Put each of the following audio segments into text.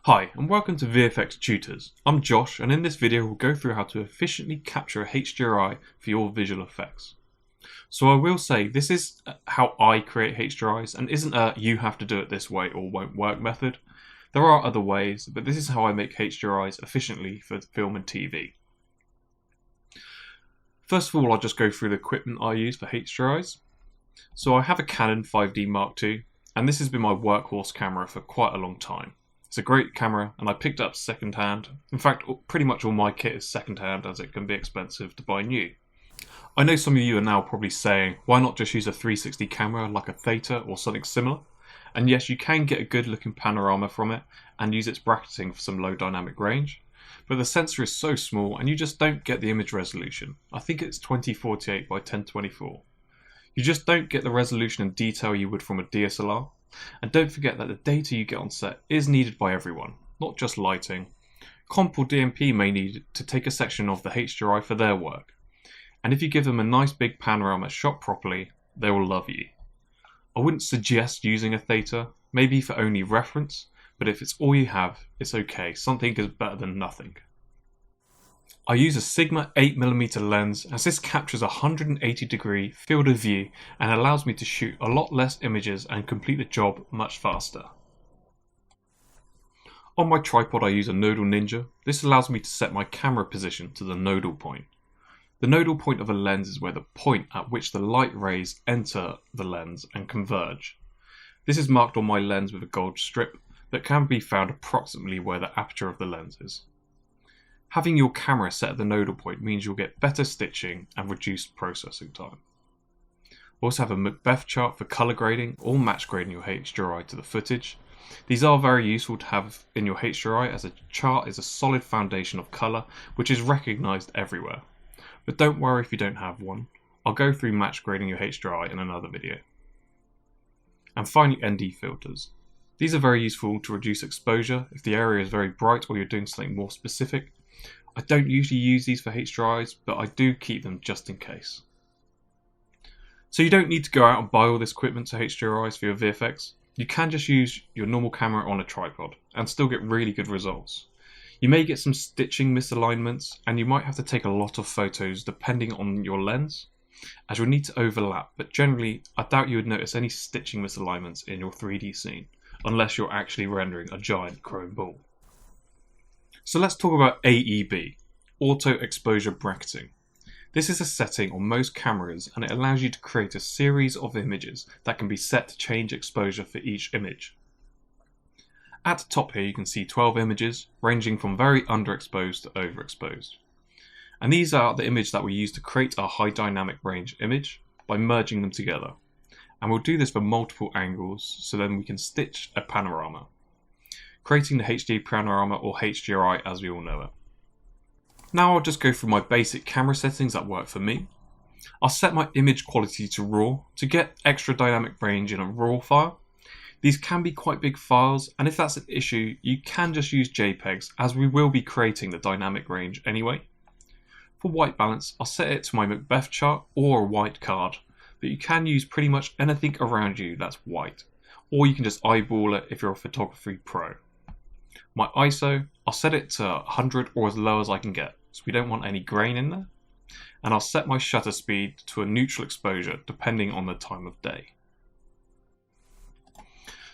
Hi and welcome to VFX Tutors. I'm Josh and in this video we'll go through how to efficiently capture a HDRI for your visual effects. So I will say this is how I create HDRIs and isn't a you have to do it this way or won't work method. There are other ways, but this is how I make HDRIs efficiently for film and TV. First of all, I'll just go through the equipment I use for HDRIs. So I have a Canon 5D Mark II and this has been my workhorse camera for quite a long time. It's a great camera and I picked it up second hand. In fact, pretty much all my kit is second hand as it can be expensive to buy new. I know some of you are now probably saying, why not just use a 360 camera like a Theta or something similar? And yes, you can get a good looking panorama from it and use its bracketing for some low dynamic range. But the sensor is so small and you just don't get the image resolution. I think it's 2048 by 1024. You just don't get the resolution and detail you would from a DSLR. And don't forget that the data you get on set is needed by everyone, not just lighting. Comp or DMP may need to take a section of the HDRI for their work. And if you give them a nice big panorama shot properly, they will love you. I wouldn't suggest using a Theta, maybe for only reference, but if it's all you have, it's okay. Something is better than nothing. I use a Sigma 8mm lens as this captures a 180-degree field of view and allows me to shoot a lot less images and complete the job much faster. On my tripod I use a nodal ninja. This allows me to set my camera position to the nodal point. The nodal point of a lens is where the point at which the light rays enter the lens and converge. This is marked on my lens with a gold strip that can be found approximately where the aperture of the lens is. Having your camera set at the nodal point means you'll get better stitching and reduced processing time. I also have a Macbeth chart for colour grading or match grading your HDRI to the footage. These are very useful to have in your HDRI as a chart is a solid foundation of colour which is recognised everywhere. But don't worry if you don't have one. I'll go through match grading your HDRI in another video. And finally, ND filters. These are very useful to reduce exposure if the area is very bright or you're doing something more specific. I don't usually use these for HDRIs, but I do keep them just in case. So you don't need to go out and buy all this equipment to HDRIs for your VFX. You can just use your normal camera on a tripod and still get really good results. You may get some stitching misalignments and you might have to take a lot of photos depending on your lens, as you'll need to overlap, but generally I doubt you would notice any stitching misalignments in your 3D scene, unless you're actually rendering a giant chrome ball. So let's talk about AEB, Auto Exposure Bracketing. This is a setting on most cameras and it allows you to create a series of images that can be set to change exposure for each image. At the top here you can see 12 images ranging from very underexposed to overexposed. And these are the image that we use to create our high dynamic range image by merging them together. And we'll do this for multiple angles so then we can stitch a panorama, creating the HD panorama or HDRI as we all know it. Now I'll just go through my basic camera settings that work for me. I'll set my image quality to RAW to get extra dynamic range in a RAW file. These can be quite big files, and if that's an issue, you can just use JPEGs as we will be creating the dynamic range anyway. For white balance, I'll set it to my Macbeth chart or a white card, but you can use pretty much anything around you that's white, or you can just eyeball it if you're a photography pro. My ISO, I'll set it to 100 or as low as I can get, so we don't want any grain in there. And I'll set my shutter speed to a neutral exposure depending on the time of day.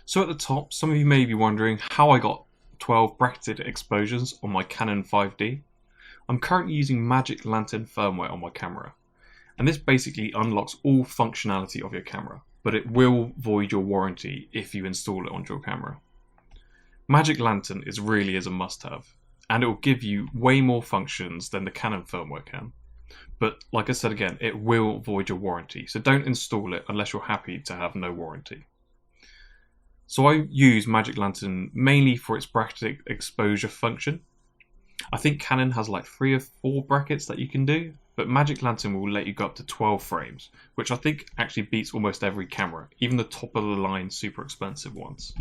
So at the top, some of you may be wondering how I got 12 bracketed exposures on my Canon 5D. I'm currently using Magic Lantern firmware on my camera, and this basically unlocks all functionality of your camera, but it will void your warranty if you install it onto your camera. Magic Lantern really is a must-have, and it will give you way more functions than the Canon firmware can. But like I said again, it will void your warranty, so don't install it unless you're happy to have no warranty. So I use Magic Lantern mainly for its bracketed exposure function. I think Canon has like 3 or 4 brackets that you can do, but Magic Lantern will let you go up to 12 frames, which I think actually beats almost every camera, even the top of the line super expensive ones.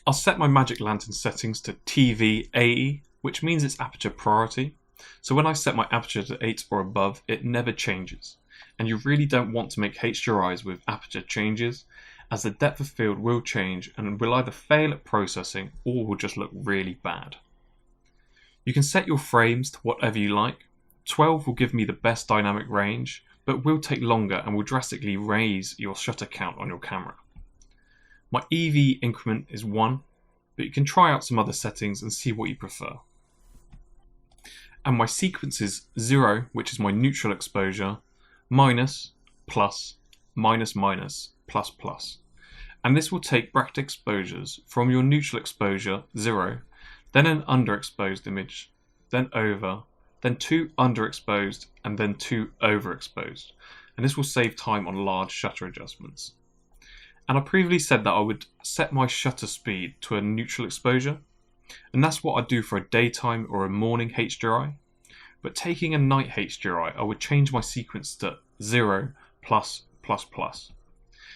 I'll set my Magic Lantern settings to TV AE, which means it's aperture priority. So when I set my aperture to 8 or above, it never changes. And you really don't want to make HDRIs with aperture changes, as the depth of field will change and will either fail at processing or will just look really bad. You can set your frames to whatever you like. 12 will give me the best dynamic range, but will take longer and will drastically raise your shutter count on your camera. My EV increment is 1, but you can try out some other settings and see what you prefer. And my sequence is 0, which is my neutral exposure, minus, plus, minus, minus, plus, plus. And this will take bracket exposures from your neutral exposure, 0, then an underexposed image, then over, then 2 underexposed, and then 2 overexposed. And this will save time on large shutter adjustments. And I previously said that I would set my shutter speed to a neutral exposure, and that's what I do for a daytime or a morning HDRI. But taking a night HDRI, I would change my sequence to 0, plus, plus, plus.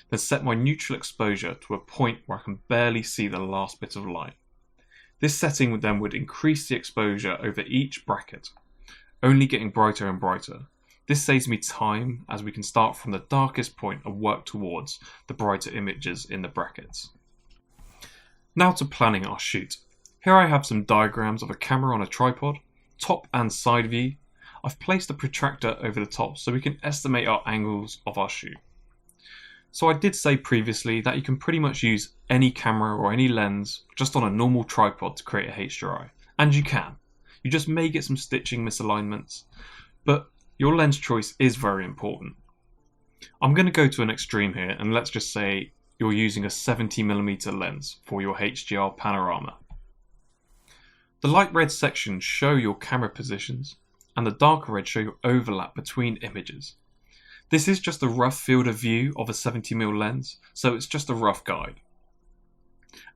Then set my neutral exposure to a point where I can barely see the last bit of light. This setting would increase the exposure over each bracket, only getting brighter and brighter. This saves me time as we can start from the darkest point and work towards the brighter images in the brackets. Now to planning our shoot. Here I have some diagrams of a camera on a tripod, top and side view. I've placed a protractor over the top so we can estimate our angles of our shoot. So I did say previously that you can pretty much use any camera or any lens just on a normal tripod to create a HDRI, and you can. You just may get some stitching misalignments, but your lens choice is very important. I'm going to go to an extreme here, and let's just say you're using a 70mm lens for your HDR panorama. The light red sections show your camera positions, and the darker red show your overlap between images. This is just a rough field of view of a 70mm lens, so it's just a rough guide.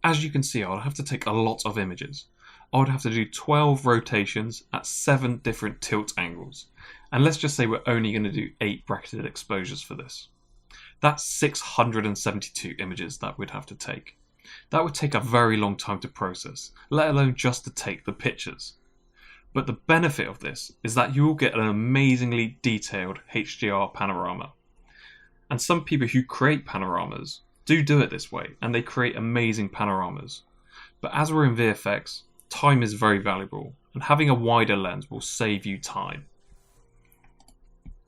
As you can see, I would have to take a lot of images. I would have to do 12 rotations at 7 different tilt angles. And let's just say we're only going to do 8 bracketed exposures for this. That's 672 images that we'd have to take. That would take a very long time to process, let alone just to take the pictures. But the benefit of this is that you will get an amazingly detailed HDR panorama. And some people who create panoramas do it this way, and they create amazing panoramas. But as we're in VFX, time is very valuable, and having a wider lens will save you time.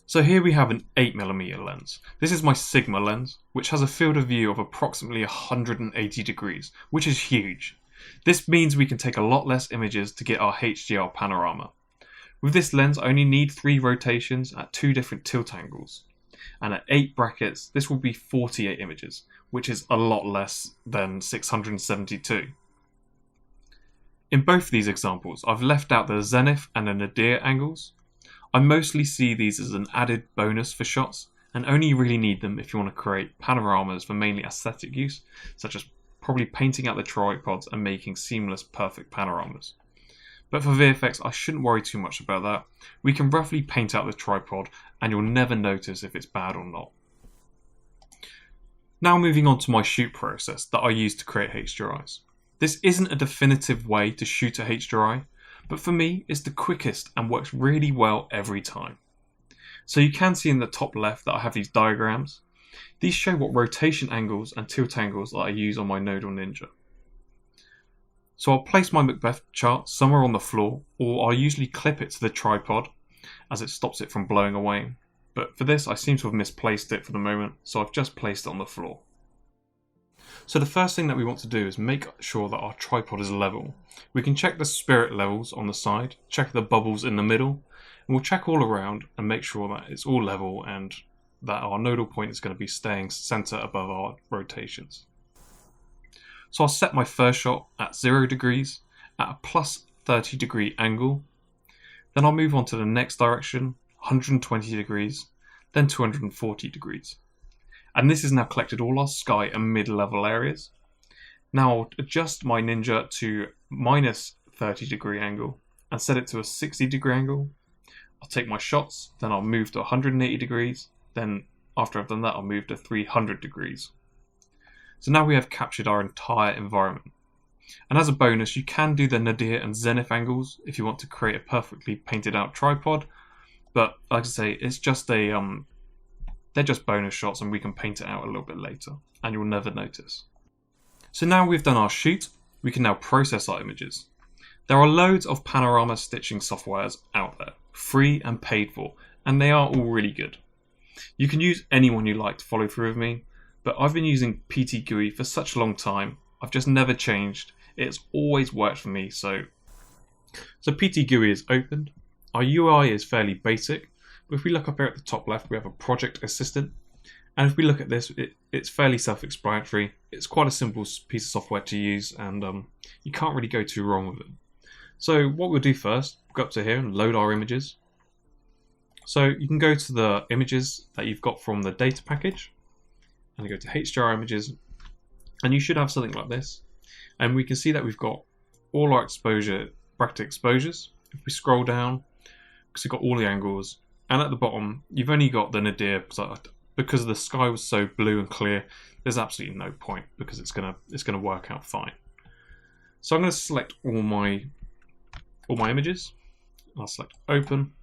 So here we have an 8mm lens. This is my Sigma lens, which has a field of view of approximately 180 degrees, which is huge. This means we can take a lot less images to get our HDR panorama. With this lens, I only need 3 rotations at 2 different tilt angles. And at 8 brackets, this will be 48 images, which is a lot less than 672. In both of these examples, I've left out the zenith and the nadir angles. I mostly see these as an added bonus for shots, and only really need them if you want to create panoramas for mainly aesthetic use, such as probably painting out the tripods and making seamless, perfect panoramas. But for VFX, I shouldn't worry too much about that. We can roughly paint out the tripod and you'll never notice if it's bad or not. Now moving on to my shoot process that I use to create HDRIs. This isn't a definitive way to shoot a HDRI, but for me, it's the quickest and works really well every time. So you can see in the top left that I have these diagrams. These show what rotation angles and tilt angles that I use on my Nodal Ninja. So I'll place my Macbeth chart somewhere on the floor, or I'll usually clip it to the tripod as it stops it from blowing away. But for this, I seem to have misplaced it for the moment, so I've just placed it on the floor. So the first thing that we want to do is make sure that our tripod is level. We can check the spirit levels on the side, check the bubbles in the middle, and we'll check all around and make sure that it's all level and that our nodal point is going to be staying center above our rotations. So I'll set my first shot at 0 degrees at a plus 30 degree angle. Then I'll move on to the next direction, 120 degrees, then 240 degrees. And this has now collected all our sky and mid-level areas. Now I'll adjust my Ninja to minus 30 degree angle and set it to a 60 degree angle. I'll take my shots, then I'll move to 180 degrees. Then after I've done that, I'll move to 300 degrees. So now we have captured our entire environment. And as a bonus, you can do the nadir and zenith angles if you want to create a perfectly painted out tripod. But like I say, it's just a They're just bonus shots and we can paint it out a little bit later and you'll never notice. So now we've done our shoot, we can now process our images. There are loads of panorama stitching softwares out there, free and paid for, and they are all really good. You can use any one you like to follow through with me, but I've been using PT for such a long time, I've just never changed. It's always worked for me, so PT is opened. Our UI is fairly basic, but if we look up here at the top left, we have a project assistant. And if we look at this, it's fairly self-explanatory. It's quite a simple piece of software to use, and you can't really go too wrong with it. So what we'll do first, go up to here and load our images. So you can go to the images that you've got from the data package, and go to HDRI images, and you should have something like this. And we can see that we've got all our bracket exposures. If we scroll down, because we've got all the angles, and at the bottom, you've only got the nadir, because the sky was so blue and clear, there's absolutely no point because it's gonna work out fine. So I'm going to select all my images. I'll select open.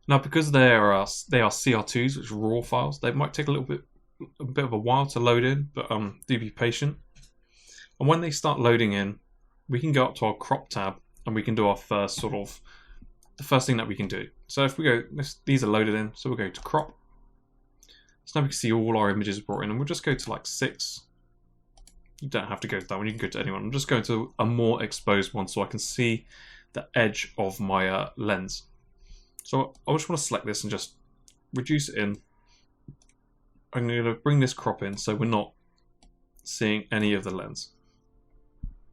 Now, because they are CR2s, which are raw files, they might take a bit of a while to load in, but do be patient. And when they start loading in, we can go up to our crop tab and we can do our the first thing that we can do. So if we go, these are loaded in, so we'll go to crop. So now we can see all our images brought in, and we'll just go to like 6. You don't have to go to that one, you can go to anyone. I'm just going to a more exposed one so I can see the edge of my lens. So I just want to select this and just reduce it in. I'm going to bring this crop in so we're not seeing any of the lens.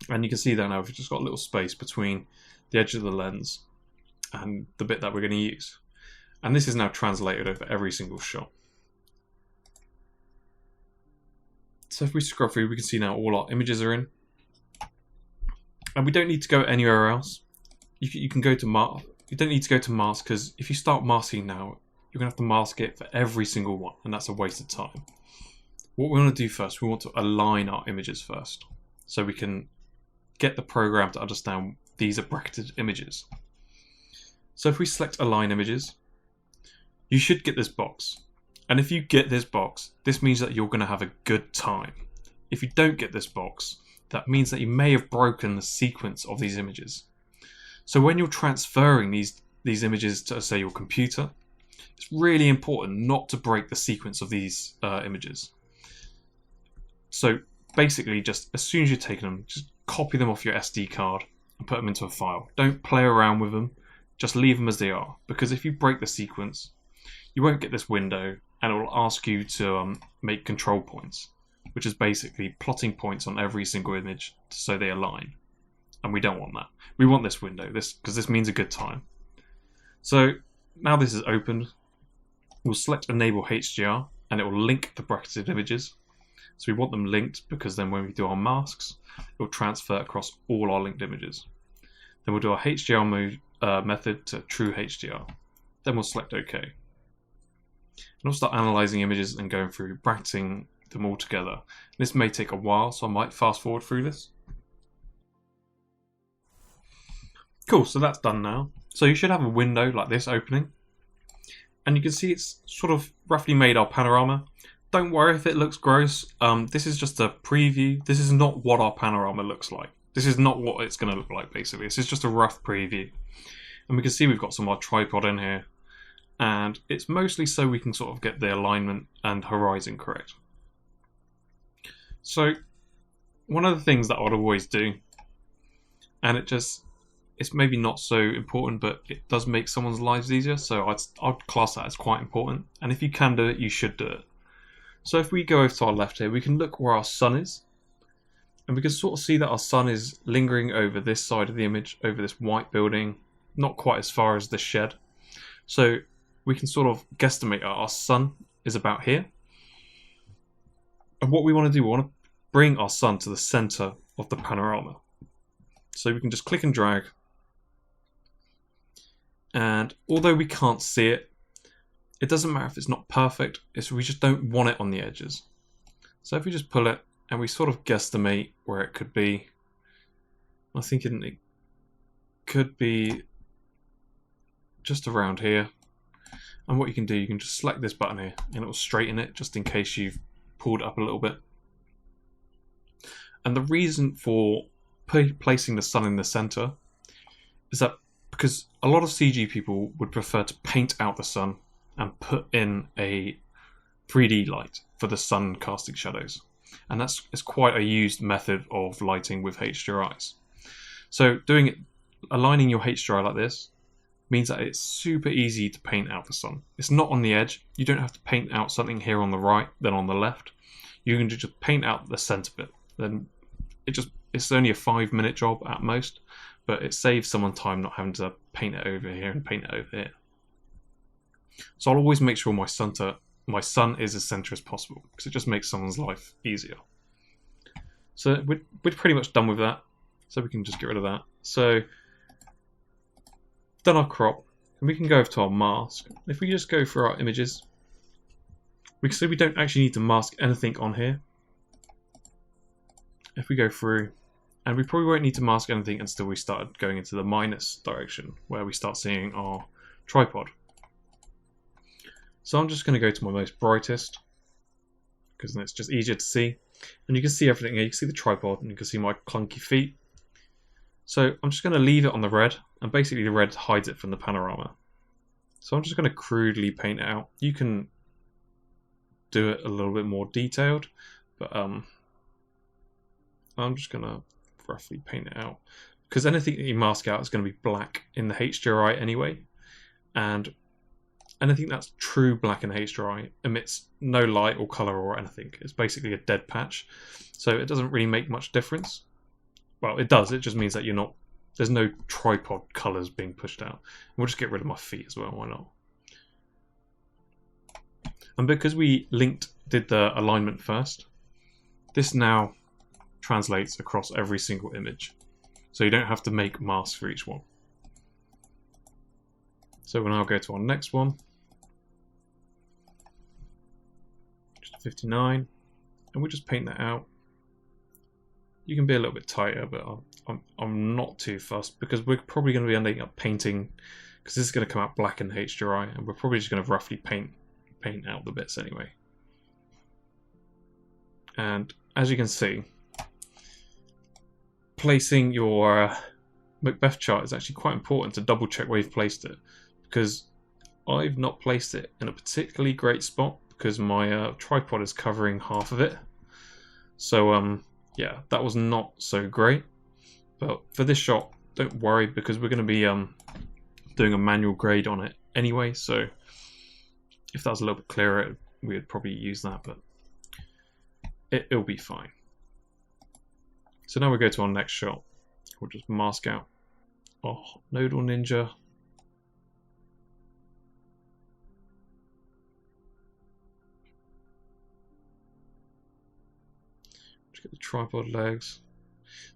And you can see there now we've just got a little space between the edge of the lens and the bit that we're going to use. And this is now translated over every single shot. So if we scroll through, we can see now all our images are in. And we don't need to go anywhere else. You can go to mask. You don't need to go to mask, because if you start masking now, you're going to have to mask it for every single one, and that's a waste of time. What we want to do first, we want to align our images first, so we can get the program to understand these are bracketed images. So if we select align images, you should get this box. And if you get this box, this means that you're going to have a good time. If you don't get this box, that means that you may have broken the sequence of these images. So when you're transferring these images to, say, your computer, it's really important not to break the sequence of these images. So basically, just as soon as you're taking them, just copy them off your SD card and put them into a file. Don't play around with them, just leave them as they are. Because if you break the sequence, you won't get this window, and it will ask you to make control points, which is basically plotting points on every single image so they align. And we don't want that. We want this window, because this means a good time. So now this is opened, we'll select Enable HDR, and it will link the bracketed images. So we want them linked, because then when we do our masks, it will transfer across all our linked images. Then we'll do our HDR method to true HDR. Then we'll select OK. And we'll start analyzing images and going through bracketing them all together. This may take a while, so I might fast forward through this. Cool, so that's done now. So you should have a window like this opening. And you can see it's sort of roughly made our panorama. Don't worry if it looks gross. This is just a preview. This is not what our panorama looks like. This is not what it's going to look like, basically. This is just a rough preview. And we can see we've got some of our tripod in here. And it's mostly so we can sort of get the alignment and horizon correct. So one of the things that I would always do, and it's maybe not so important, but it does make someone's lives easier, so I'd class that as quite important. And if you can do it, you should do it. So if we go over to our left here, we can look where our sun is. And we can sort of see that our sun is lingering over this side of the image, over this white building, not quite as far as the shed. So we can sort of guesstimate our sun is about here. And what we want to do, we want to bring our sun to the center of the panorama. So we can just click and drag. And although we can't see it, it doesn't matter if it's not perfect, we just don't want it on the edges. So if we just pull it and we sort of guesstimate where it could be, I'm thinking it could be just around here. And what you can do, you can just select this button here and it will straighten it just in case you've pulled it up a little bit. And the reason for placing the sun in the center is that because a lot of CG people would prefer to paint out the sun and put in a 3D light for the sun casting shadows. And it's quite a used method of lighting with HDRIs. So doing it, aligning your HDRI like this, means that it's super easy to paint out the sun. It's not on the edge. You don't have to paint out something here on the right, then on the left. You can just paint out the center bit. Then it's only a 5-minute job at most, but it saves someone time not having to paint it over here and paint it over here. So I'll always make sure my sun is as center as possible, because it just makes someone's life easier. So we're pretty much done with that. So we can just get rid of that. So done our crop, and we can go over to our mask. If we just go through our images, we can see we don't actually need to mask anything on here. If we go through, and we probably won't need to mask anything until we start going into the minus direction, where we start seeing our tripod. So I'm just going to go to my most brightest, because then it's just easier to see. And you can see everything here. You can see the tripod, and you can see my clunky feet. So I'm just going to leave it on the red, and basically the red hides it from the panorama. So I'm just going to crudely paint it out. You can do it a little bit more detailed, but I'm just going to roughly paint it out. Because anything that you mask out is going to be black in the HDRI anyway, and anything that's true black in the HDRI emits no light or color or anything. It's basically a dead patch, so it doesn't really make much difference. Well, it does. It just means that there's no tripod colors being pushed out. And we'll just get rid of my feet as well. Why not? And because we did the alignment first, this now translates across every single image. So you don't have to make masks for each one. So we'll now go to our next one. Just 59. And we'll just paint that out. You can be a little bit tighter, but I'm not too fussed, because we're probably going to be ending up painting, because this is going to come out black in HDRI, and we're probably just going to roughly paint out the bits anyway. And as you can see, placing your Macbeth chart is actually quite important to double check where you've placed it, because I've not placed it in a particularly great spot, because my tripod is covering half of it. So yeah, that was not so great. But for this shot, don't worry, because we're going to be doing a manual grade on it anyway. So if that was a little bit clearer, we would probably use that, but it'll be fine. So now we go to our next shot. We'll just mask out our nodal ninja. Get the tripod legs.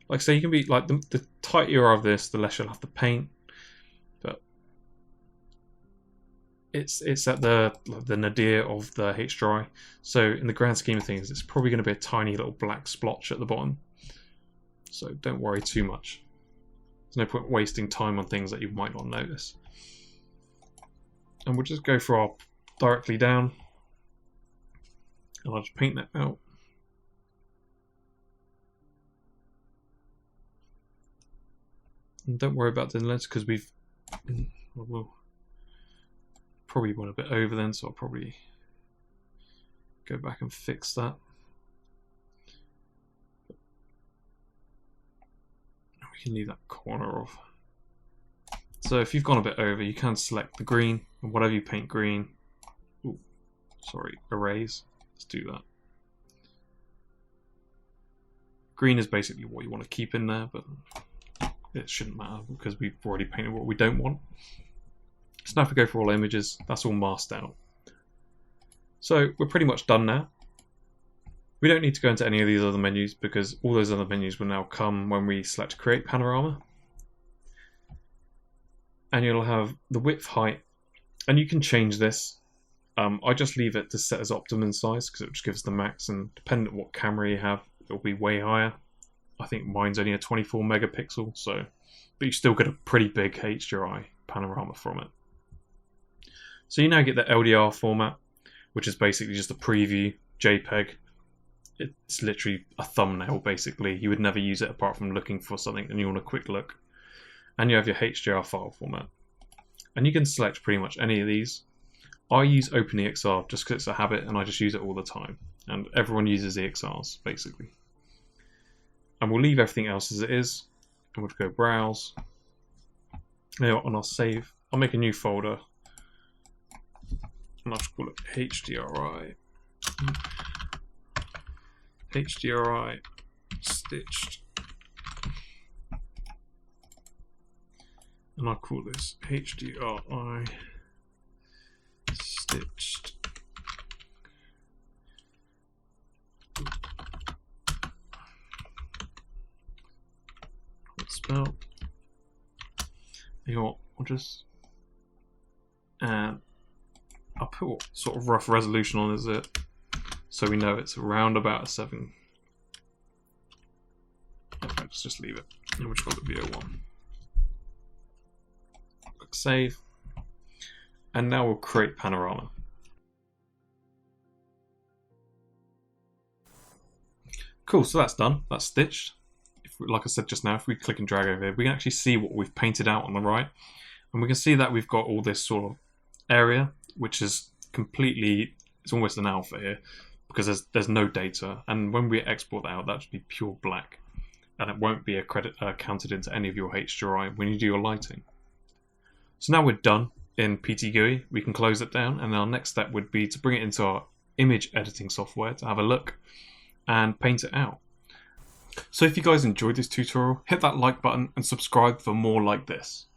Like I say, you can be like the tighter you are of this, the less you'll have to paint. But it's at the nadir of the HDRI. So in the grand scheme of things, it's probably going to be a tiny little black splotch at the bottom. So don't worry too much. There's no point wasting time on things that you might not notice. And we'll just go for our directly down, and I'll just paint that out. And don't worry about the lens, because we'll probably went a bit over then, so I'll probably go back and fix that. We can leave that corner off. So if you've gone a bit over, you can select the green, and whatever you paint green, erase. Let's do that. Green is basically what you want to keep in there, but it shouldn't matter because we've already painted what we don't want. So now if we go for all images, that's all masked out. So we're pretty much done now. We don't need to go into any of these other menus, because all those other menus will now come when we select create panorama. And you'll have the width, height, and you can change this. I just leave it to set as optimum size, because it just gives the max, and depending on what camera you have, it'll be way higher. I think mine's only a 24 megapixel, but you still get a pretty big HDRI panorama from it. So you now get the LDR format, which is basically just a preview JPEG. It's literally a thumbnail, basically. You would never use it apart from looking for something and you want a quick look. And you have your HDRI file format. And you can select pretty much any of these. I use OpenEXR just because it's a habit and I just use it all the time. And everyone uses EXRs, basically. And we'll leave everything else as it is. And we'll go browse. And I'll save. I'll make a new folder. And I'll just call it HDRI. HDRI stitched. And I'll call this HDRI stitched. Spell. You know what? I'll just I'll put what sort of rough resolution on is it, so we know it's around about a 7. Let's just leave it. And we'll just call it VO1. Click save, and now we'll create panorama. Cool. So that's done. That's stitched. Like I said just now, if we click and drag over here, we can actually see what we've painted out on the right. And we can see that we've got all this sort of area, which is completely, it's almost an alpha here, because there's no data. And when we export that out, that should be pure black. And it won't be counted into any of your HDRI when you do your lighting. So now we're done in PTGUI. We can close it down. And our next step would be to bring it into our image editing software to have a look and paint it out. So if you guys enjoyed this tutorial, hit that like button and subscribe for more like this.